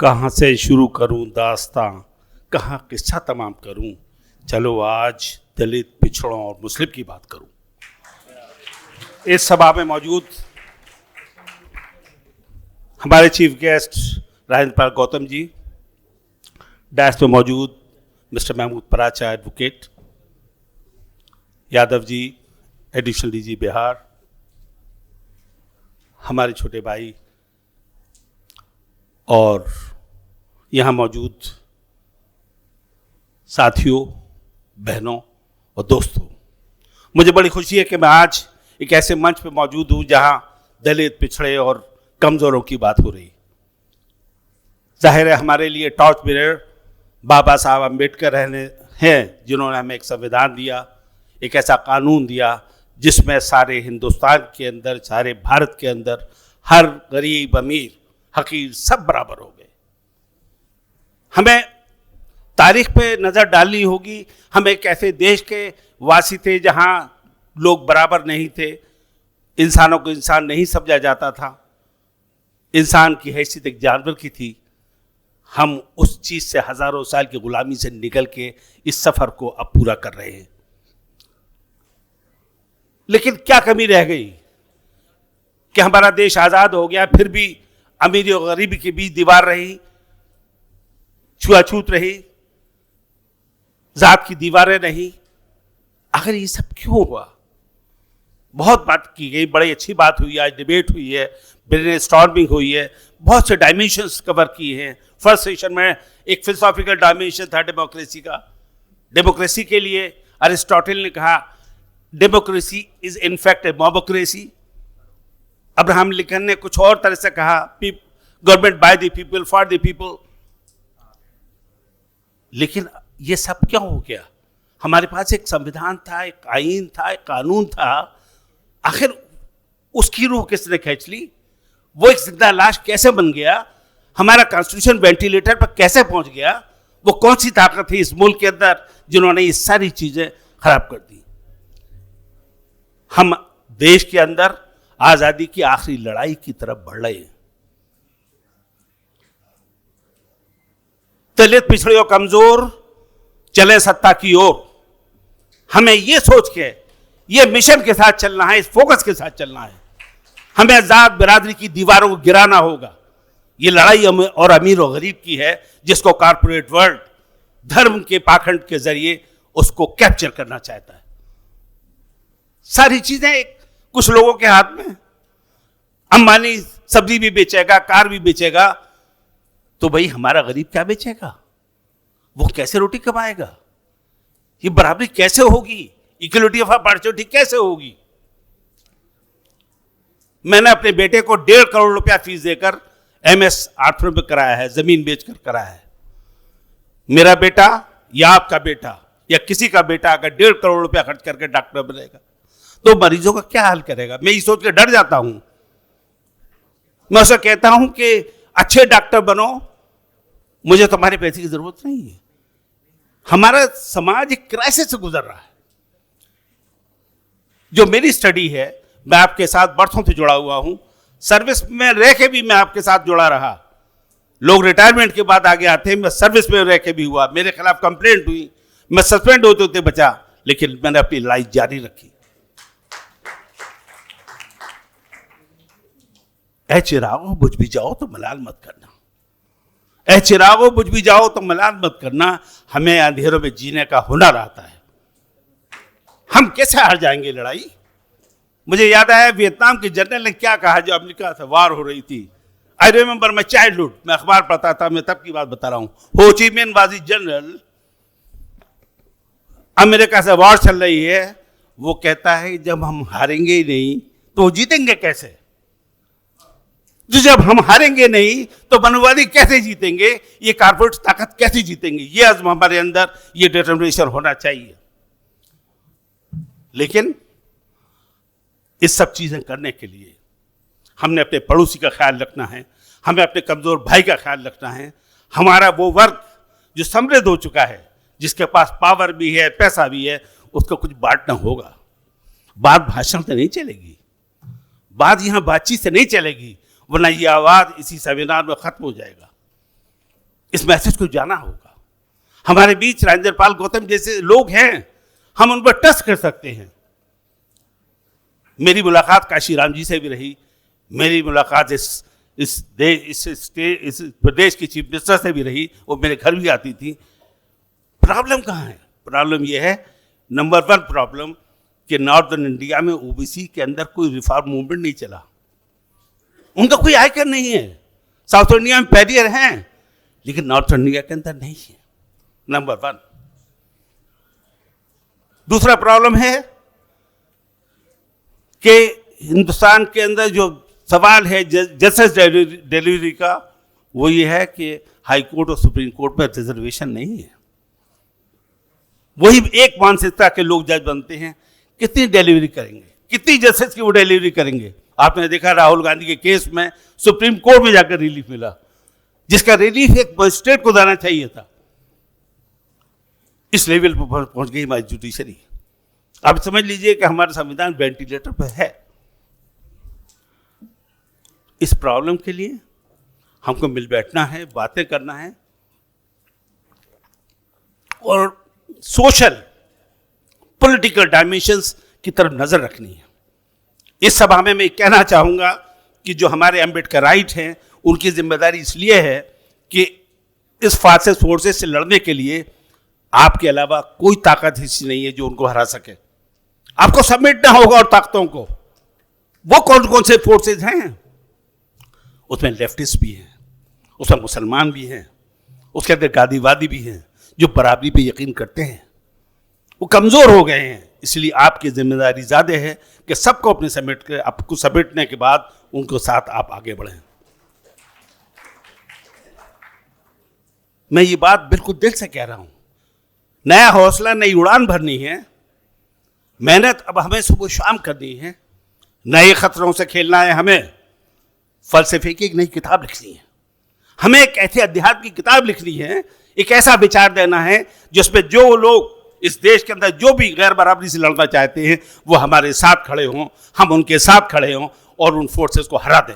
कहाँ से शुरू करूं दास्तां, कहाँ किस्सा तमाम करूं। चलो आज दलित, पिछड़ों और मुस्लिम की बात करूं। इस सभा में मौजूद हमारे chief guest Rajendra Pal Gautam ji, dash में मौजूद mister Mahmood Paracha advocate, Yadav ji additional DG Bihar, हमारे छोटे भाई और यहाँ मौजूद साथियों, बहनों और दोस्तों, मुझे बड़ी खुशी है कि मैं आज एक ऐसे मंच पर मौजूद हूँ जहाँ दलित, पिछड़े और कमज़ोरों की बात हो रही। जाहिर है हमारे लिए टॉर्च बेरर बाबा साहब अम्बेडकर हैं, जिन्होंने हमें एक संविधान दिया, एक ऐसा कानून दिया जिसमें सारे हिंदुस्तान के अंदर, सारे भारत के अंदर हर गरीब, अमीर, हकीर सब बराबर हो गए। हमें तारीख पे नज़र डालनी होगी। हम एक ऐसे देश के वासी थे जहाँ लोग बराबर नहीं थे, इंसानों को इंसान नहीं समझा जाता था, इंसान की हैसियत एक जानवर की थी। हम उस चीज़ से हज़ारों साल की गुलामी से निकल के इस सफ़र को अब पूरा कर रहे हैं। लेकिन क्या कमी रह गई कि हमारा देश आज़ाद हो गया, फिर भी अमीरी और गरीबी के बीच दीवार रही, छुआछूत रही, जात की दीवारें रही। आखिर ये सब क्यों हुआ? बहुत बात की गई, बड़ी अच्छी बात हुई, आज डिबेट हुई है, ब्रेनस्टॉर्मिंग हुई है, बहुत से डायमेंशंस कवर किए हैं। फर्स्ट सेशन में एक फिलोसॉफिकल डायमेंशन था डेमोक्रेसी का। डेमोक्रेसी के लिए अरिस्टोटल ने कहा democracy is in fact A mobocracy. Abraham Lincoln ने कुछ और तरह से कहा government by the people for the people. लेकिन ये सब क्यों हो गया? हमारे पास एक संविधान था, एक आईन था, एक कानून था, आखिर उसकी रूह किसने खींच ली? वो एक जिंदा लाश कैसे बन गया? हमारा कॉन्स्टिट्यूशन वेंटिलेटर पर कैसे पहुंच गया? वो कौन सी ताकत थी इस मुल्क के अंदर जिन्होंने ये सारी चीजें खराब कर दी? हम देश के अंदर आजादी की आखिरी लड़ाई की तरफ बढ़ रहे हैं। दलित, पिछड़े और कमजोर चले सत्ता की ओर। हमें यह सोच के, ये मिशन के साथ चलना है, इस फोकस के साथ चलना है। हमें जात बिरादरी की दीवारों को गिराना होगा। ये लड़ाई और अमीर और गरीब की है, जिसको कॉर्पोरेट वर्ल्ड धर्म के पाखंड के जरिए उसको कैप्चर करना चाहता है। सारी चीजें कुछ लोगों के हाथ में। अंबानी सब्जी भी बेचेगा, कार भी बेचेगा, तो भाई हमारा गरीब क्या बेचेगा? वो कैसे रोटी कमाएगा? ये बराबरी कैसे होगी? इक्वलिटी ऑफ अपॉर्चुनिटी कैसे होगी? मैंने अपने बेटे को 1.5 करोड़ रुपया फीस देकर MS आर्थरो में कराया है, जमीन बेचकर कराया है। मेरा बेटा या आपका बेटा या किसी का बेटा अगर 1.5 करोड़ रुपया खर्च करके डॉक्टर बनेगा तो मरीजों का क्या हाल करेगा? मैं ये सोच के डर जाता हूं। मैं उसे कहता हूं कि अच्छे डॉक्टर बनो, मुझे तुम्हारे पैसे की जरूरत नहीं है। हमारा समाज एक क्राइसिस से गुजर रहा है। जो मेरी स्टडी है, मैं आपके साथ बरसों से जुड़ा हुआ हूं, सर्विस में रह के भी मैं आपके साथ जुड़ा रहा। लोग रिटायरमेंट के बाद आगे आते हैं, मैं सर्विस में रह के भी हुआ, मेरे खिलाफ कंप्लेंट हुई, मैं सस्पेंड होते होते बचा, लेकिन मैंने अपनी लड़ाई जारी रखी। ऐ चिरागो बुझ भी जाओ तो मलाल मत करना, ऐ चिरागो बुझ भी जाओ तो मलाल मत करना। हमें अंधेरों में जीने का हुनर आता है। हम कैसे हार जाएंगे लड़ाई? मुझे याद आया वियतनाम के जनरल ने क्या कहा जब अमेरिका से वार हो रही थी। आई रिमेंबर माई चाइल्डहुड, मैं अखबार पढ़ता था, मैं तब की बात बता रहा हूं। हो ची मिन वाज जनरल, अमेरिका से वार चल रही है, वो कहता है जब हम हारेंगे ही नहीं तो जीतेंगे कैसे? जो जब हम हारेंगे नहीं तो मनोवादी कैसे जीतेंगे? ये कारपोरेट ताकत कैसे जीतेंगे? ये अज़्म हमारे अंदर, ये डिटरमिनेशन होना चाहिए। लेकिन इस सब चीजें करने के लिए हमने अपने पड़ोसी का ख्याल रखना है, हमें अपने कमजोर भाई का ख्याल रखना है। हमारा वो वर्ग जो समृद्ध हो चुका है, जिसके पास पावर भी है, पैसा भी है, उसको कुछ बांटना होगा। बात भाषण से नहीं चलेगी, बात यहां बातचीत से नहीं चलेगी, वरना ये आवाज इसी संविधान में खत्म हो जाएगा। इस मैसेज को जाना होगा। हमारे बीच राजेंद्र पाल गौतम जैसे लोग हैं, हम उन पर ट्रस्ट कर सकते हैं। मेरी मुलाकात काशीराम जी से भी रही, मेरी मुलाकात इस प्रदेश की चीफ मिनिस्टर से भी रही, वो मेरे घर भी आती थी। प्रॉब्लम कहाँ है? प्रॉब्लम ये है, नंबर 1 प्रॉब्लम कि नॉर्दर्न इंडिया में ओबीसी के अंदर कोई रिफॉर्म मूवमेंट नहीं चला, उनका कोई आइकन नहीं है। साउथ इंडिया में बैरियर हैं, लेकिन नॉर्थ इंडिया के अंदर नहीं है, नंबर 1। दूसरा प्रॉब्लम है कि हिंदुस्तान के अंदर जो सवाल है जस्टिस डिलीवरी का, वो ये है कि हाई कोर्ट और सुप्रीम कोर्ट में रिजर्वेशन नहीं है। वही एक मानसिकता के लोग जज बनते हैं, कितनी डिलीवरी करेंगे, कितनी जस्टिस की वो डिलीवरी करेंगे। आपने देखा राहुल गांधी के केस में सुप्रीम कोर्ट में जाकर रिलीफ मिला, जिसका रिलीफ एक मजिस्ट्रेट को देना चाहिए था। इस लेवल पर पहुंच गई हमारी जुडिशरी। आप समझ लीजिए कि हमारा संविधान वेंटिलेटर पर है। इस प्रॉब्लम के लिए हमको मिल बैठना है, बातें करना है और सोशल पॉलिटिकल डायमेंशंस की तरफ नजर रखनी है। इस सभा में मैं कहना चाहूंगा कि जो हमारे अम्बेडकराइट हैं, उनकी जिम्मेदारी इसलिए है कि इस फासिस्ट फोर्सेस से लड़ने के लिए आपके अलावा कोई ताकत ऐसी नहीं है जो उनको हरा सके। आपको समेटना होगा और ताकतों को। वो कौन कौन से फोर्सेस हैं? उसमें लेफ्टिस्ट भी हैं, उसमें मुसलमान भी हैं, उसके अंदर गांधीवादी भी हैं जो बराबरी पे यकीन करते हैं। वो कमजोर हो गए हैं, इसलिए आपकी जिम्मेदारी ज्यादा है कि सबको अपने आपको समेटने के बाद उनको साथ आप आगे बढ़ें। मैं ये बात बिल्कुल दिल से कह रहा हूं। नया हौसला, नई उड़ान भरनी है, मेहनत अब हमें सुबह शाम करनी है, नए खतरों से खेलना है, हमें फलसफे की एक नई किताब लिखनी है, हमें एक ऐसे अध्यात्म की किताब लिखनी है, एक ऐसा विचार देना है जिसमें जो लोग इस देश के अंदर जो भी गैर बराबरी से लड़ना चाहते हैं वो हमारे साथ खड़े हों, हम उनके साथ खड़े हों और उन फोर्सेस को हरा दें।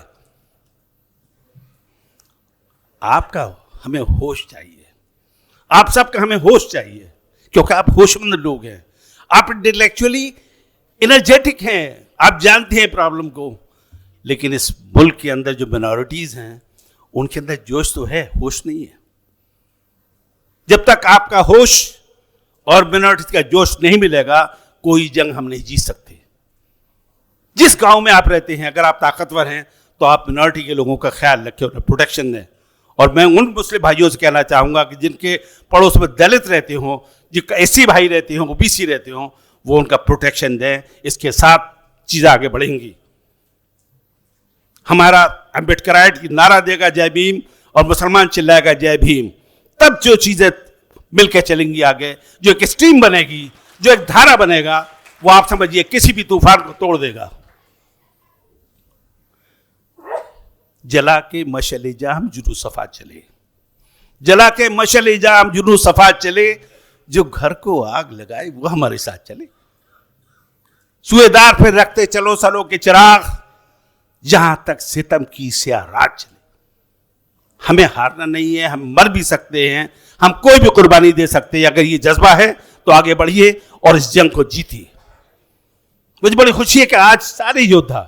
आपका हमें होश चाहिए, आप सबका हमें होश चाहिए, क्योंकि आप होशमंद लोग हैं, आप इंटेलेक्चुअली एनर्जेटिक हैं, आप जानते हैं प्रॉब्लम को। लेकिन इस मुल्क के अंदर जो मिनॉरिटीज हैं उनके अंदर जोश तो है, होश नहीं है। जब तक आपका होश और मिनॉरिटीज का जोश नहीं मिलेगा, कोई जंग हम नहीं जीत सकते। जिस गांव में आप रहते हैं, अगर आप ताकतवर हैं तो आप मिनॉरिटी के लोगों का ख्याल रखें, उन्हें प्रोटेक्शन दें। और मैं उन मुस्लिम भाइयों से कहना चाहूंगा कि जिनके पड़ोस में दलित रहते हों, जो एससी भाई रहते हों, ओबीसी रहते हों, वो उनका प्रोटेक्शन दें। इसके साथ चीजें आगे बढ़ेंगी। हमारा अम्बेडकराइट की नारा देगा जय भीम और मुसलमान चिल्लाएगा जय भीम, तब जो चीजें मिलकर चलेंगी आगे, जो एक स्ट्रीम बनेगी, जो एक धारा बनेगा, वो आप समझिए किसी भी तूफान को तोड़ देगा। जला के मशले जाम जुनू सफा चले, जला के मशले जाम जुनू सफा चले, जो घर को आग लगाए वो हमारे साथ चले। सुएदार पे रखते चलो सलों के चिराग, जहां तक सितम की स्याह रात चले। हमें हारना नहीं है, हम मर भी सकते हैं, हम कोई भी कुर्बानी दे सकते हैं। अगर ये जज्बा है तो आगे बढ़िए और इस जंग को जीतिए। मुझे बड़ी खुशी है कि आज सारे योद्धा,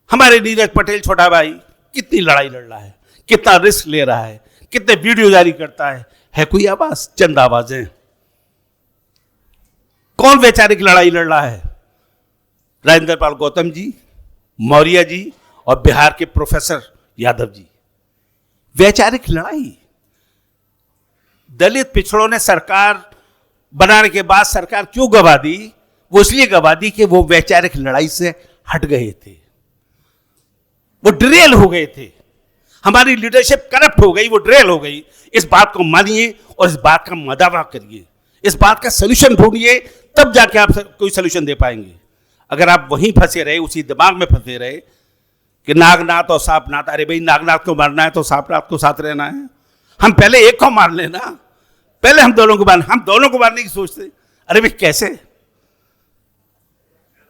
हमारे नीरज पटेल छोटा भाई कितनी लड़ाई लड़ रहा है, कितना रिस्क ले रहा है, कितने वीडियो जारी करता है कोई आवाज? चंद आवाजें। कौन वैचारिक लड़ाई लड़ रहा है? राजेंद्र पाल गौतम जी, मौर्य जी और बिहार के प्रोफेसर यादव जी। वैचारिक लड़ाई। दलित पिछड़ों ने सरकार बनाने के बाद सरकार क्यों गवा दी? वो इसलिए गवा दी कि वो वैचारिक लड़ाई से हट गए थे, वो ड्रेल हो गए थे। हमारी लीडरशिप करप्ट हो गई, वो ड्रेल हो गई। इस बात को मानिए और इस बात का मदावा करिए, इस बात का सोल्यूशन ढूंढिए, तब जाके आप कोई सोल्यूशन दे पाएंगे। अगर आप वहीं फंसे रहे, उसी दिमाग में फंसे रहे कि नागनाथ और सांपनाथ, अरे भाई नागनाथ को मारना है तो सांपनाथ को साथ रहना है। हम पहले एक को मार लेना, पहले हम दोनों को मारने की सोचते। अरे भाई कैसे?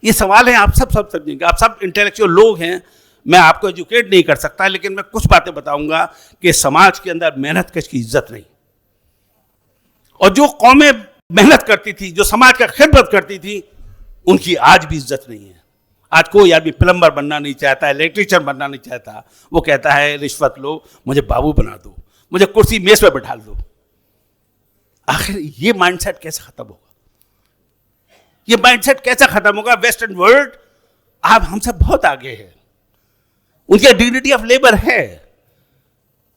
ये सवाल है, आप सब समझेंगे, आप सब इंटेलेक्चुअल लोग हैं। मैं आपको एजुकेट नहीं कर सकता, लेकिन मैं कुछ बातें बताऊंगा कि समाज के अंदर मेहनत कश की इज्जत नहीं, और जो कौमें मेहनत करती थी, जो समाज का खिदमत करती थी, उनकी आज भी इज्जत नहीं है। आज कोई आदमी प्लम्बर बनना नहीं चाहता, इलेक्ट्रीशियन बनना नहीं चाहता, वो कहता है रिश्वत लो, मुझे बाबू बना दो, मुझे कुर्सी मेज पे बैठा दो। आखिर ये माइंडसेट कैसे खत्म होगा? ये माइंडसेट कैसे खत्म होगा? वेस्टर्न वर्ल्ड आप हमसे बहुत आगे है, उनकी डिग्निटी ऑफ लेबर है।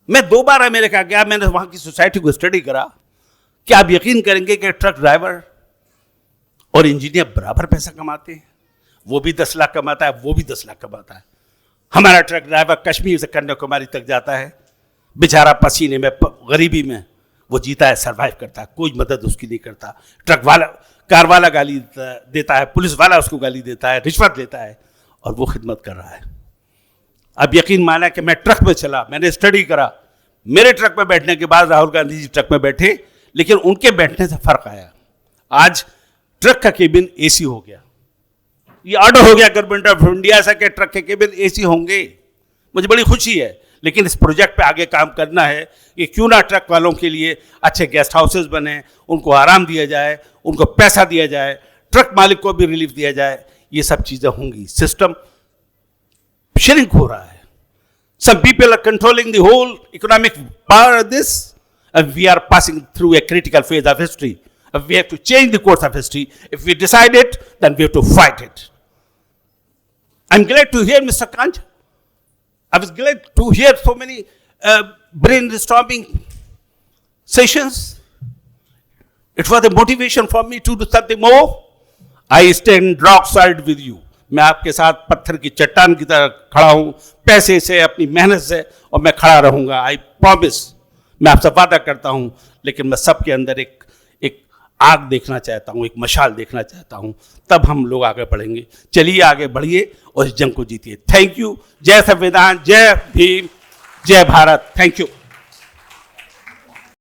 मैं 2 बार अमेरिका गया, मैंने वहां की सोसाइटी को स्टडी करा। क्या आप यकीन करेंगे कि ट्रक ड्राइवर और इंजीनियर बराबर पैसा कमाते हैं? वो भी 10 लाख कमाता है, वो भी 10 लाख कमाता है। हमारा ट्रक ड्राइवर कश्मीर से कन्याकुमारी तक जाता है, बेचारा पसीने में, गरीबी में वो जीता है, सरवाइव करता है, कोई मदद उसकी नहीं करता। ट्रक वाला, कार वाला गाली देता है, पुलिस वाला उसको गाली देता है, रिश्वत लेता है, और वो खिदमत कर रहा है। अब यकीन माना कि मैं ट्रक में चला, मैंने स्टडी करा, मेरे ट्रक में बैठने के बाद राहुल गांधी जी ट्रक में बैठे, लेकिन उनके बैठने से फर्क आया। आज ट्रक का केबिन एसी हो गया। ये ऑर्डर हो गया गवर्नमेंट ऑफ इंडिया से कि ट्रक के केबिन एसी होंगे। मुझे बड़ी खुशी है, लेकिन इस प्रोजेक्ट पे आगे काम करना है कि क्यों ना ट्रक वालों के लिए अच्छे गेस्ट हाउसेस बने, उनको आराम दिया जाए, उनको पैसा दिया जाए, ट्रक मालिक को भी रिलीफ दिया जाए। ये सब चीजें होंगी। सिस्टम श्रिंक हो रहा है। Some people are controlling the whole economic power of this, and we are passing through a critical phase of history. We have to change the course of history. If we decide it, then we have to fight it. I'm glad to hear Mr. Kanj. I was glad to hear so many brainstorming sessions. It was a motivation for me to do something more. I stand rock solid with you. मैं आपके साथ पत्थर की चट्टान की तरह खड़ा हूं, पैसे से, अपनी मेहनत से, और मैं खड़ा रहूंगा। I promise. मैं आपसे वादा करता हूं, लेकिन मैं सबके अंदर एक आग देखना चाहता हूं, एक मशाल देखना चाहता हूं, तब हम लोग आगे बढ़ेंगे। चलिए आगे बढ़िए और इस जंग को जीतिए। Thank you. जय संविधान, जय भीम, जय भारत। Thank you.